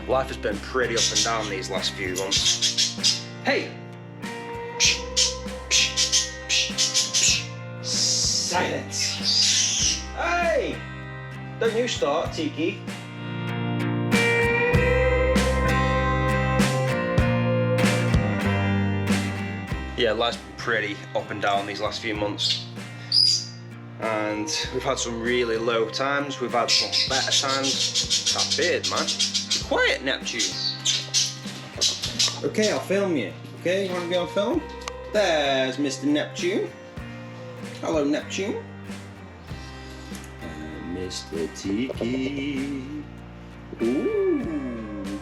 Life has been pretty up and down these last few months. Hey! Silence! Hey! Don't you start, Tiki. Yeah, life's been pretty up and down these last few months. And we've had some really low times, we've had some better times. That beard, man. Be quiet, Neptune. Okay, I'll film you. Okay, you want to be on film? There's Mr. Neptune. Hello, Neptune. And Mr. Tiki. Ooh.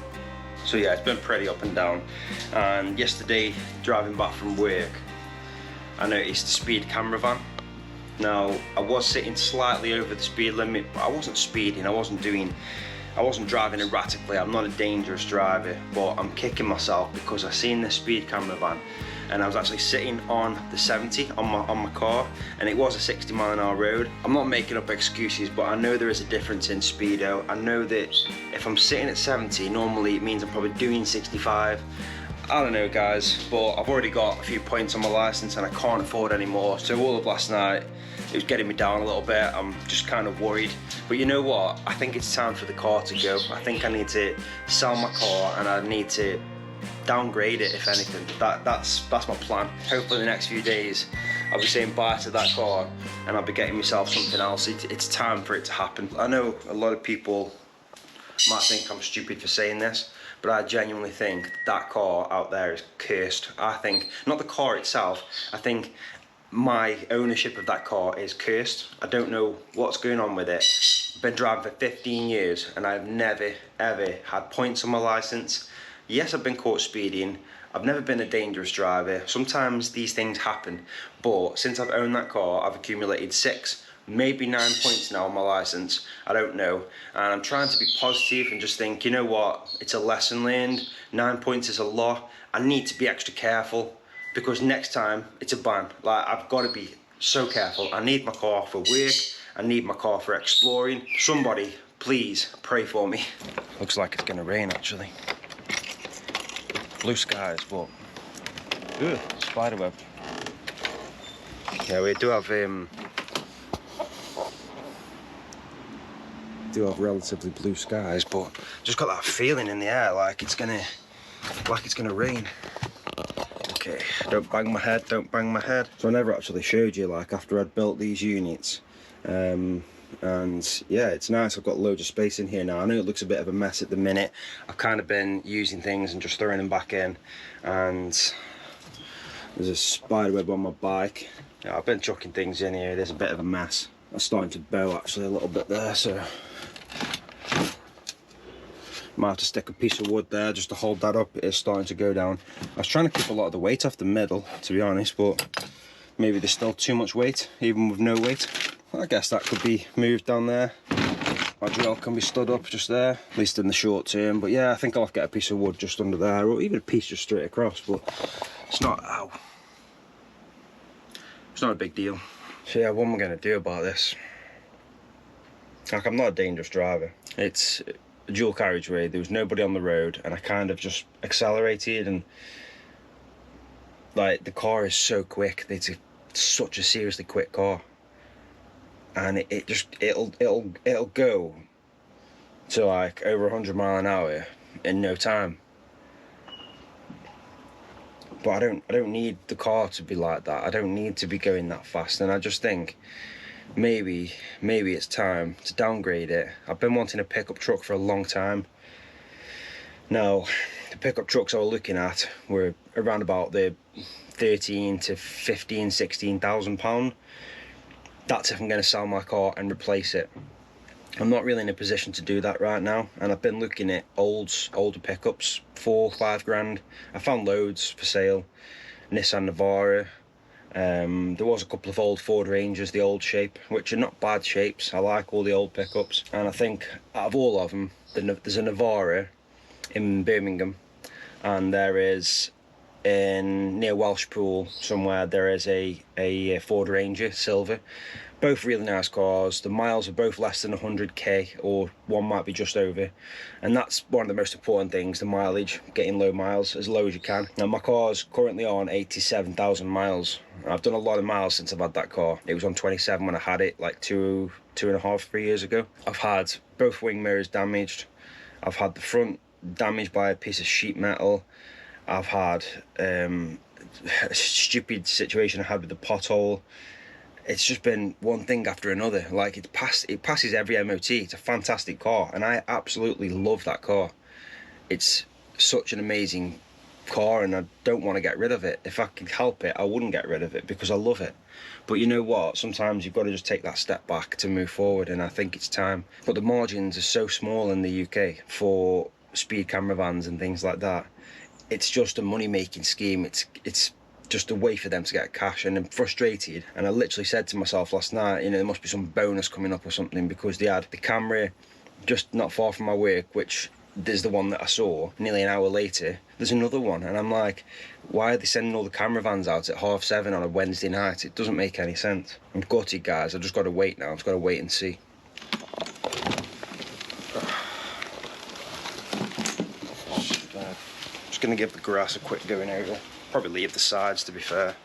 So yeah, it's been pretty up and down. And yesterday, driving back from work, I noticed a speed camera van. Now, I was sitting slightly over the speed limit, but I wasn't speeding, I wasn't driving erratically. I'm not a dangerous driver, but I'm kicking myself because I seen this speed camera van and I was actually sitting on the 70 on my car, and it was a 60-mile-an-hour road. I'm not making up excuses, but I know there is a difference in speedo. I know that if I'm sitting at 70, normally it means I'm probably doing 65. I don't know, guys, but I've already got a few points on my license and I can't afford any more. So all of last night, it was getting me down a little bit. I'm just kind of worried. But you know what? I think it's time for the car to go. I think I need to sell my car and I need to downgrade it, if anything. That's my plan. Hopefully in the next few days, I'll be saying bye to that car and I'll be getting myself something else. It's time for it to happen. I know a lot of people might think I'm stupid for saying this, but I genuinely think that car out there is cursed. I think, not the car itself, I think my ownership of that car is cursed. I don't know what's going on with it. I've been driving for 15 years and I've never ever had points on my license. Yes, I've been caught speeding. I've never been a dangerous driver. Sometimes these things happen, but since I've owned that car, I've accumulated 6, maybe 9 points now on my license. I don't know, and I'm trying to be positive and just think, you know what, it's a lesson learned. 9 points is a lot. I need to be extra careful because next time it's a ban. Like, I've got to be so careful. I need my car for work. I need my car for exploring. Somebody, please pray for me. Looks like it's gonna rain, actually. Blue skies, but spiderweb. Yeah, we do have relatively blue skies, but just got that feeling in the air like it's gonna rain. Okay, don't bang my head, don't bang my head. So I never actually showed you, like, after I'd built these units, and yeah, it's nice. I've got loads of space in here now. I know it looks a bit of a mess at the minute. I've kind of been using things and just throwing them back in, and there's a spiderweb on my bike. Yeah, I've been chucking things in here. There's a bit of a mess. I'm starting to bow actually a little bit there, so might have to stick a piece of wood there just to hold that up. It is starting to go down. I was trying to keep a lot of the weight off the middle, to be honest, but maybe there's still too much weight, even with no weight. I guess that could be moved down there. My drill can be stood up just there, at least in the short term. But yeah, I think I'll have to get a piece of wood just under there, or even a piece just straight across, but it's not, it's not a big deal. So yeah, what am I gonna do about this? Like, I'm not a dangerous driver. It's a dual carriageway, there was nobody on the road, and I kind of just accelerated, and like, the car is so quick. It's such a seriously quick car. And it'll go to like over 100 miles an hour in no time. But I don't need the car to be like that. I don't need to be going that fast. And I just think maybe it's time to downgrade it. I've been wanting a pickup truck for a long time. Now, the pickup trucks I was looking at were around about the 13 to 15, 16,000 £. That's if I'm going to sell my car and replace it. I'm not really in a position to do that right now, and I've been looking at older pickups, 4, 5 grand. I found loads for sale. Nissan Navara. There was a couple of old Ford Rangers, the old shape, which are not bad shapes. I like all the old pickups, and I think out of all of them, there's a Navara in Birmingham, and there is in near Welshpool somewhere. There is a Ford Ranger Silver. Both really nice cars. The miles are both less than 100k, or one might be just over, and that's one of the most important things, the mileage, getting low miles, as low as you can. Now my car's currently on 87,000 miles. I've done a lot of miles since I've had that car. It was on 27 when I had it, like two and a half, 3 years ago. I've had both wing mirrors damaged. I've had the front damaged by a piece of sheet metal. I've had a stupid situation I had with the pothole. It's just been one thing after another. Like, it passes every MOT. It's a fantastic car, and I absolutely love that car. It's such an amazing car, and I don't want to get rid of it. If I could help it, I wouldn't get rid of it because I love it. But you know what? Sometimes you've got to just take that step back to move forward, and I think it's time. But the margins are so small in the UK for speed camera vans and things like that. It's just a money-making scheme. It's just a way for them to get cash, and I'm frustrated. And I literally said to myself last night, you know, there must be some bonus coming up or something, because they had the camera just not far from my work, which there's the one that I saw. Nearly an hour later, there's another one, and I'm like, why are they sending all the camera vans out at 7:30 on a Wednesday night? It doesn't make any sense. I'm gutted, guys. I've just got to wait now. I've just got to wait and see. Just gonna give the grass a quick going over. Probably leave the sides, to be fair.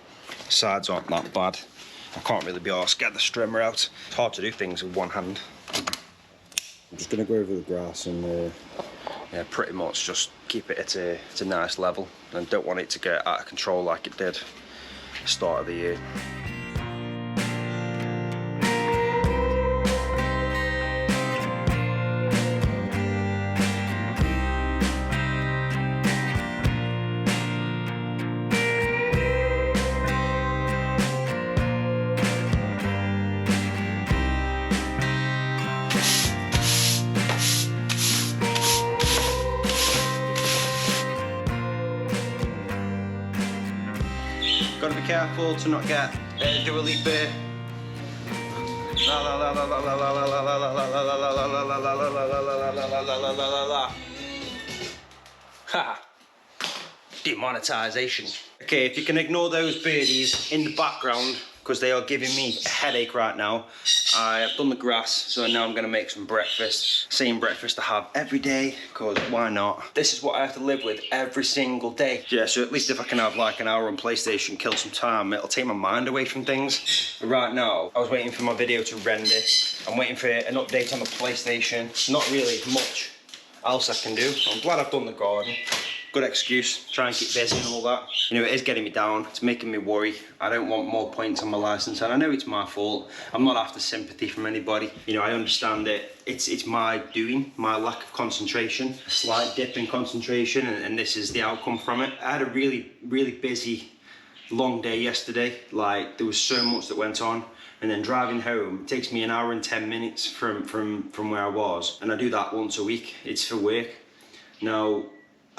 The sides aren't that bad. I can't really be arsed. Get the strimmer out. It's hard to do things with one hand. I'm just gonna go over the grass and yeah, pretty much just keep it at a nice level, and don't want it to get out of control like it did at the start of the year. Got to be careful to not get Dua Lipa. Ha! Demonetization. Okay, if you can ignore those birdies in the background, because they are giving me a headache right now. I have done the grass, so now I'm gonna make some breakfast. Same breakfast I have every day, because why not? This is what I have to live with every single day. Yeah, so at least if I can have like an hour on PlayStation, kill some time, it'll take my mind away from things. But right now, I was waiting for my video to render. I'm waiting for an update on the PlayStation. Not really much else I can do. I'm glad I've done the garden. Good excuse, try and keep busy and all that. You know, it is getting me down, it's making me worry. I don't want more points on my licence, and I know it's my fault. I'm not after sympathy from anybody. You know, I understand it. It's my doing, my lack of concentration, a slight dip in concentration, and this is the outcome from it. I had a really, really busy, long day yesterday. Like, there was so much that went on. And then driving home, it takes me an hour and 10 minutes from where I was. And I do that once a week, it's for work. Now,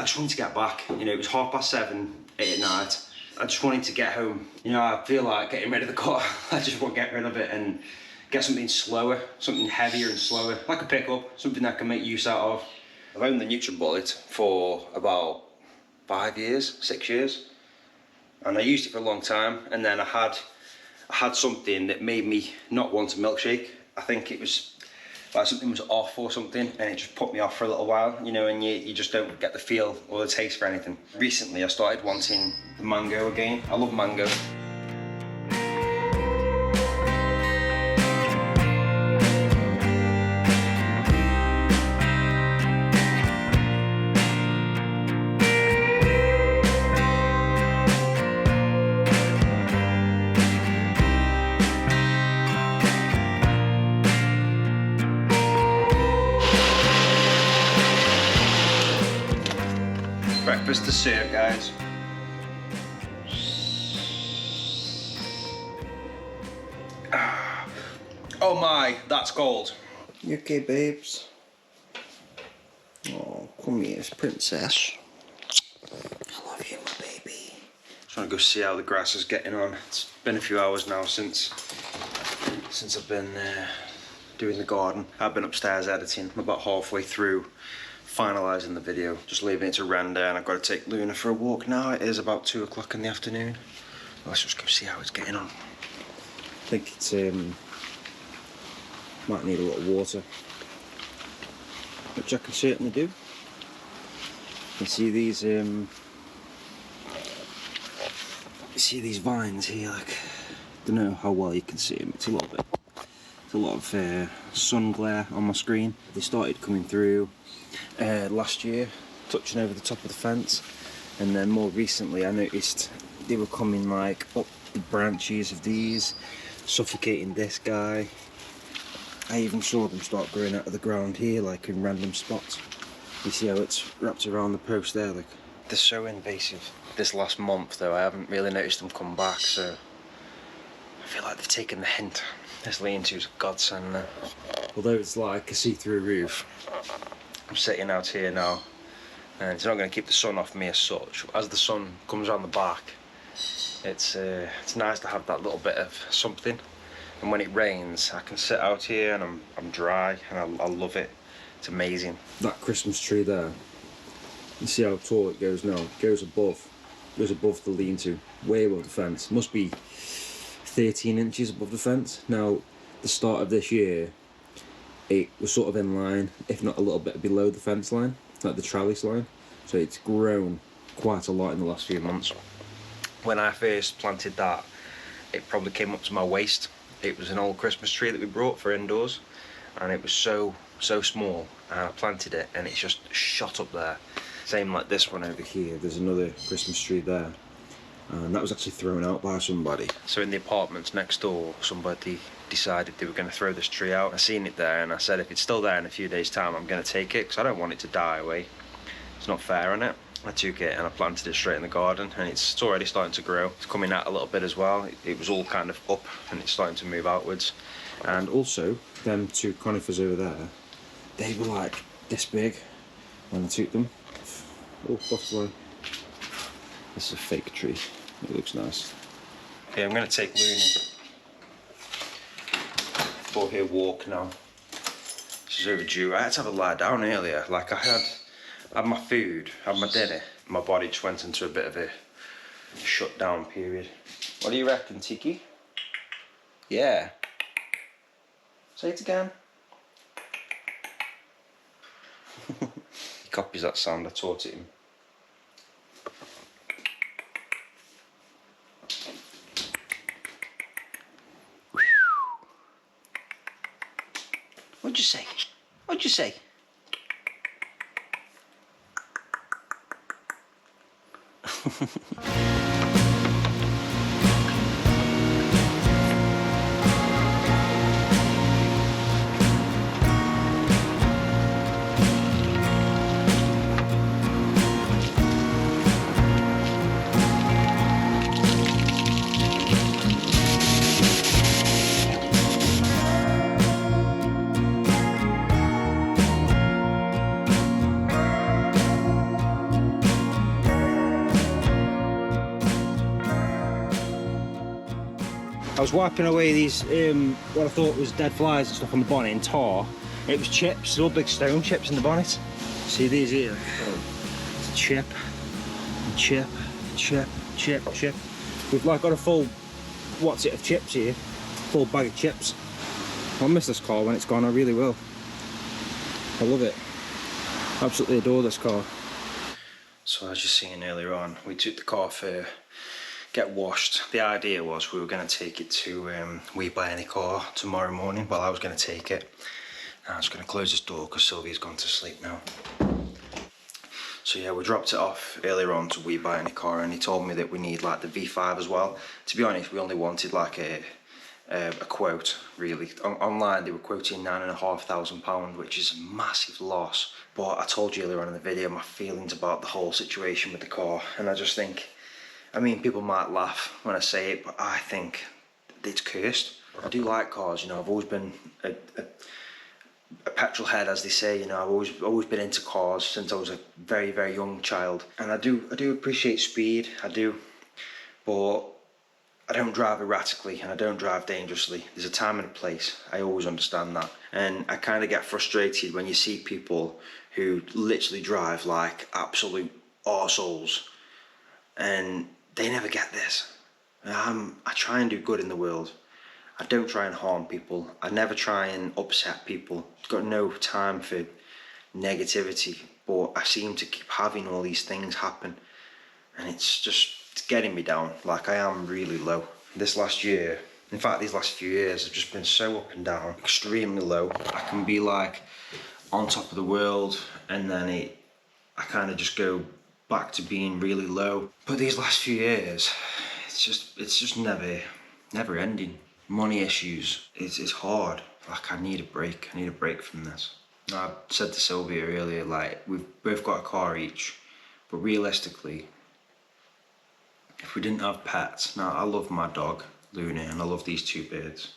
I just wanted to get back. You know, it was 7:30, 8 at night. I just wanted to get home. You know, I feel like getting rid of the car. I just want to get rid of it and get something slower, something heavier and slower, like a pickup, something I can make use out of. I've owned the NutriBullet for about 5 years, 6 years. And I used it for a long time, and then I had something that made me not want a milkshake. I think it was like something was off or something, and it just put me off for a little while, you know, and you just don't get the feel or the taste for anything. Recently I started wanting the mango again. I love mango. Breakfast dessert, guys. Oh my, that's cold. You okay, babes? Oh, come here, princess. I love you, my baby. Just want to go see how the grass is getting on. It's been a few hours now since I've been doing the garden. I've been upstairs editing. I'm about halfway through finalising the video, just leaving it to render, and I've got to take Luna for a walk now. It is about 2 o'clock in the afternoon. Let's just go see how it's getting on. I think it's might need a lot of water, which I can certainly do. You can see these vines here, like, don't know how well you can see them. It's a lot of sun glare on my screen. They started coming through last year, touching over the top of the fence, and then more recently I noticed they were coming like up the branches of these, suffocating this guy. I even saw them start growing out of the ground here, like in random spots. You see how it's wrapped around the post there, like. They're so invasive. This last month though, I haven't really noticed them come back, so I feel like they've taken the hint. This lean-to's a godsend now. Although it's like a see-through roof, I'm sitting out here now, and it's not going to keep the sun off me as such. As the sun comes around the back, it's nice to have that little bit of something. And when it rains, I can sit out here and I'm dry, and I love it. It's amazing. That Christmas tree there, you see how tall it goes now? It goes above the lean-to, way above the fence. Must be 13 inches above the fence. Now, the start of this year, it was sort of in line, if not a little bit below the fence line, like the trellis line. So it's grown quite a lot in the last few months. When I first planted that, it probably came up to my waist. It was an old Christmas tree that we brought for indoors, and it was so small, and I planted it and it's just shot up there. Same like this one over here, there's another Christmas tree there, and that was actually thrown out by somebody. So in the apartments next door, somebody decided they were going to throw this tree out. I seen it there and I said, if it's still there in a few days time, I'm going to take it, because I don't want it to die away. It's not fair on it. I took it and I planted it straight in the garden, and it's already starting to grow. It's coming out a little bit as well. It was all kind of up and it's starting to move outwards. And also, them two conifers over there, they were like this big when I took them. Oh, butterfly. This is a fake tree. It looks nice. Okay, I'm going to take Luna for her walk now. She's overdue. I had to have a lie down earlier. Like, I had my food, had my dinner. My body just went into a bit of a shutdown period. What do you reckon, Tiki? Yeah. Say it again. He copies that sound, I taught it him. What'd you say? What'd you say? I was wiping away these, what I thought was dead flies and stuff on the bonnet and tar. It was chips, little big stone chips in the bonnet. See these here? It's a chip, chip, chip, chip, chip. We've like got a full, what's it, of chips here. Full bag of chips. I'll miss this car when it's gone, I really will. I love it. Absolutely adore this car. So as you're seeing earlier on, we took the car for get washed. The idea was we were going to take it to We Buy Any Car tomorrow morning. Well, I was going to take it. I was going to close this door because Sylwia's gone to sleep now. So yeah, we dropped it off earlier on to We Buy Any Car, and he told me that we need like the V5 as well. To be honest, we only wanted like a quote, really. Online they were quoting £9,500, which is a massive loss. But I told you earlier on in the video my feelings about the whole situation with the car, and I just think, I mean, people might laugh when I say it, but I think it's cursed. I do like cars, you know. I've always been a petrol head, as they say. You know, I've always been into cars since I was a very, very young child, and I do appreciate speed. I do, but I don't drive erratically and I don't drive dangerously. There's a time and a place. I always understand that, and I kind of get frustrated when you see people who literally drive like absolute arseholes, and they never get this. I try and do good in the world. I don't try and harm people. I never try and upset people. I've got no time for negativity, but I seem to keep having all these things happen, and it's getting me down. Like, I am really low. This last year, in fact these last few years, have just been so up and down, extremely low. I can be like on top of the world, and then I kind of just go back to being really low. But these last few years, it's just never ending. Money issues, it's hard. Like, I need a break. I need a break from this. I said to Sylwia earlier, like, we've both got a car each, but realistically, if we didn't have pets, now I love my dog Luna, and I love these two birds.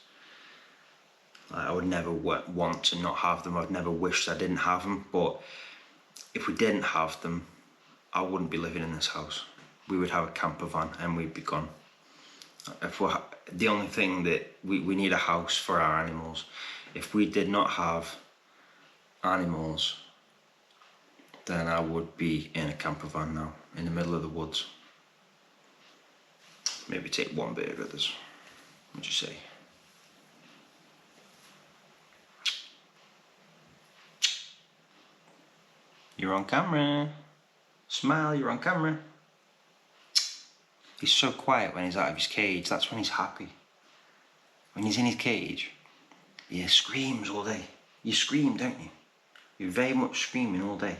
Like, I would never want to not have them. I'd never wish I didn't have them, but if we didn't have them, I wouldn't be living in this house. We would have a camper van and we'd be gone. The only thing that we need a house for our animals. If we did not have animals, then I would be in a camper van now, in the middle of the woods. Maybe take one bit of others. What'd you say? You're on camera. Smile, you're on camera. He's so quiet when he's out of his cage. That's when he's happy. When he's in his cage, he screams all day. You scream, don't you? You're very much screaming all day.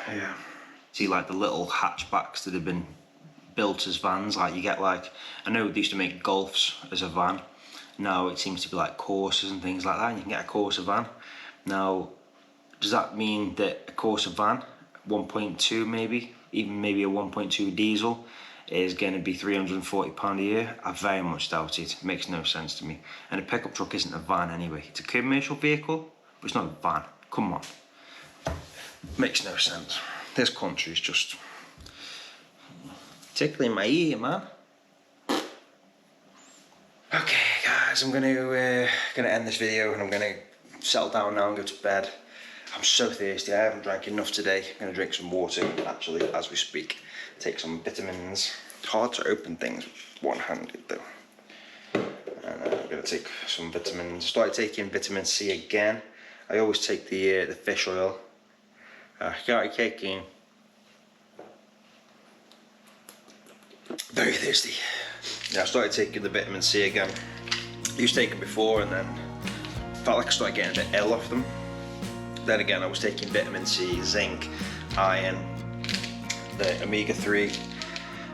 Yeah. See, like the little hatchbacks that have been built as vans, like you get, like, I know they used to make Golfs as a van. Now it seems to be like Corsas and things like that, and you can get a Corsa van. Now, does that mean that a Corsa van, 1.2 maybe, even maybe a 1.2 diesel, is going to be £340 a year? I very much doubt it. It makes no sense to me. And a pickup truck isn't a van anyway. It's a commercial vehicle, but it's not a van. Come on. Makes no sense. This country is just tickling my ear, man. Okay, guys, I'm gonna end this video, and I'm gonna settle down now and go to bed. I'm so thirsty. I haven't drank enough today. I'm gonna drink some water, actually, as we speak. Take some vitamins. It's hard to open things one-handed, though. And I'm gonna take some vitamins. I started taking vitamin C again. I always take the fish oil. Started taking. Very thirsty. Yeah, I started taking the vitamin C again. I used to take it before, and then felt like I started getting a bit ill off them. Then again, I was taking vitamin C, zinc, iron, the omega-3,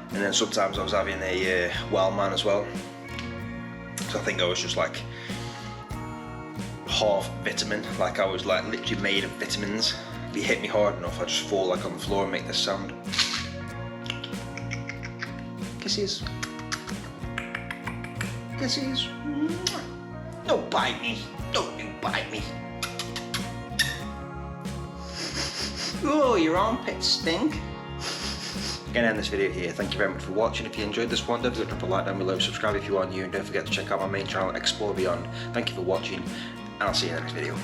and then sometimes I was having a Wellman as well. So I think I was just like half vitamin, like I was like literally made of vitamins. If you hit me hard enough, I just fall like on the floor and make this sound. Kisses. Kisses. Don't bite me. Don't you bite me. Oh, your armpits stink. I'm gonna end this video here. Thank you very much for watching. If you enjoyed this one, don't forget to drop a like down below, subscribe if you are new, and don't forget to check out my main channel, Explore Beyond. Thank you for watching, and I'll see you in the next video.